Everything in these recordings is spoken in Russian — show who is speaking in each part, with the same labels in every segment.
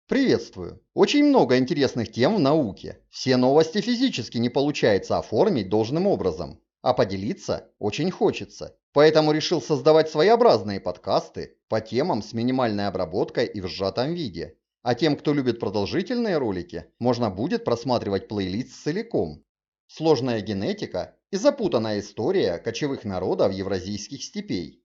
Speaker 1: Приветствую! Очень много интересных тем в науке. Все новости физически не получается оформить должным образом, а поделиться очень хочется. Поэтому решил создавать своеобразные подкасты по темам с минимальной обработкой и в сжатом виде. А тем, кто любит продолжительные ролики, можно будет просматривать плейлист целиком. Сложная генетика и запутанная история кочевых народов евразийских степей.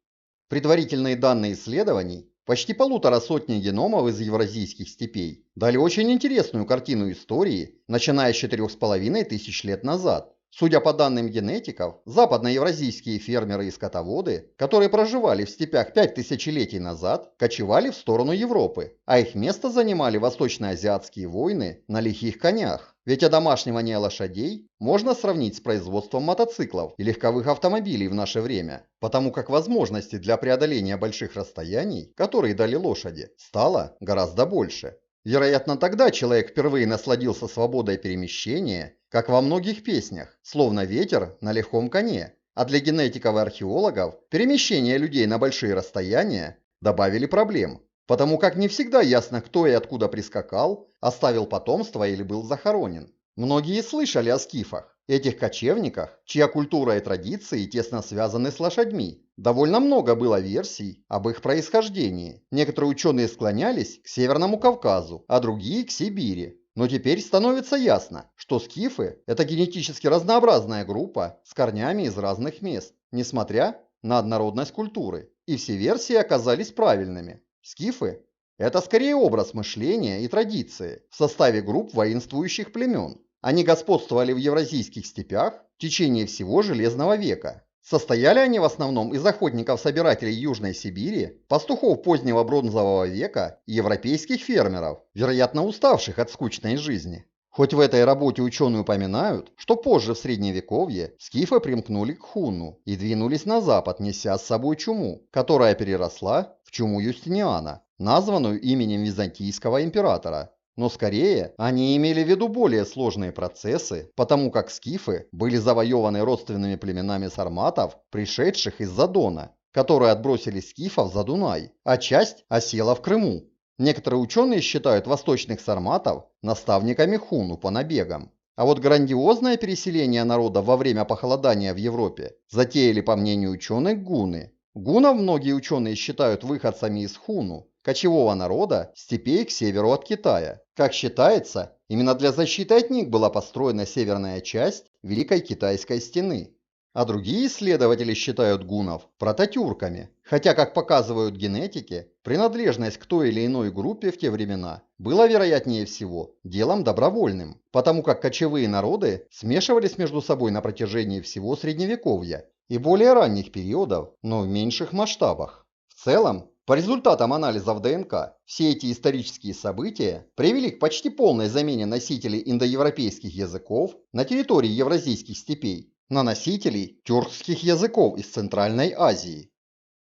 Speaker 1: Предварительные данные исследований, почти 1,5 сотни геномов из евразийских степей, дали очень интересную картину истории, начиная с 4500 лет назад. Судя по данным генетиков, западноевразийские фермеры и скотоводы, которые проживали в степях 5000 лет назад, кочевали в сторону Европы, а их место занимали восточноазиатские воины на лихих конях. Ведь одомашнивание лошадей можно сравнить с производством мотоциклов и легковых автомобилей в наше время, потому как возможности для преодоления больших расстояний, которые дали лошади, стало гораздо больше. Вероятно, тогда человек впервые насладился свободой перемещения, как во многих песнях, словно ветер на легком коне. А для генетиков и археологов перемещение людей на большие расстояния добавили проблем, потому как не всегда ясно, кто и откуда прискакал, оставил потомство или был захоронен. Многие слышали о скифах, этих кочевниках, чья культура и традиции тесно связаны с лошадьми. Довольно много было версий об их происхождении. Некоторые ученые склонялись к Северному Кавказу, а другие к Сибири. Но теперь становится ясно, что скифы – это генетически разнообразная группа с корнями из разных мест, несмотря на однородность культуры. И все версии оказались правильными. Скифы – это скорее образ мышления и традиции в составе групп воинствующих племен. Они господствовали в евразийских степях в течение всего Железного века. Состояли они в основном из охотников-собирателей Южной Сибири, пастухов позднего Бронзового века и европейских фермеров, вероятно уставших от скучной жизни. Хоть в этой работе ученые упоминают, что позже в Средневековье скифы примкнули к хунну и двинулись на запад, неся с собой чуму, которая переросла в чуму Юстиниана, названную именем византийского императора. Но скорее они имели в виду более сложные процессы, потому как скифы были завоеваны родственными племенами сарматов, пришедших из-за Дона, которые отбросили скифов за Дунай, а часть осела в Крыму. Некоторые ученые считают восточных сарматов наставниками хунну по набегам. А вот грандиозное переселение народа во время похолодания в Европе затеяли, по мнению ученых, гунны. Гуннов многие ученые считают выходцами из хунну, кочевого народа степей к северу от Китая. Как считается, именно для защиты от них была построена северная часть Великой Китайской стены. А другие исследователи считают гуннов прототюрками, хотя, как показывают генетики, принадлежность к той или иной группе в те времена была, вероятнее всего, делом добровольным, потому как кочевые народы смешивались между собой на протяжении всего Средневековья и более ранних периодов, но в меньших масштабах. В целом, по результатам анализов ДНК, все эти исторические события привели к почти полной замене носителей индоевропейских языков на территории евразийских степей на носителей тюркских языков из Центральной Азии.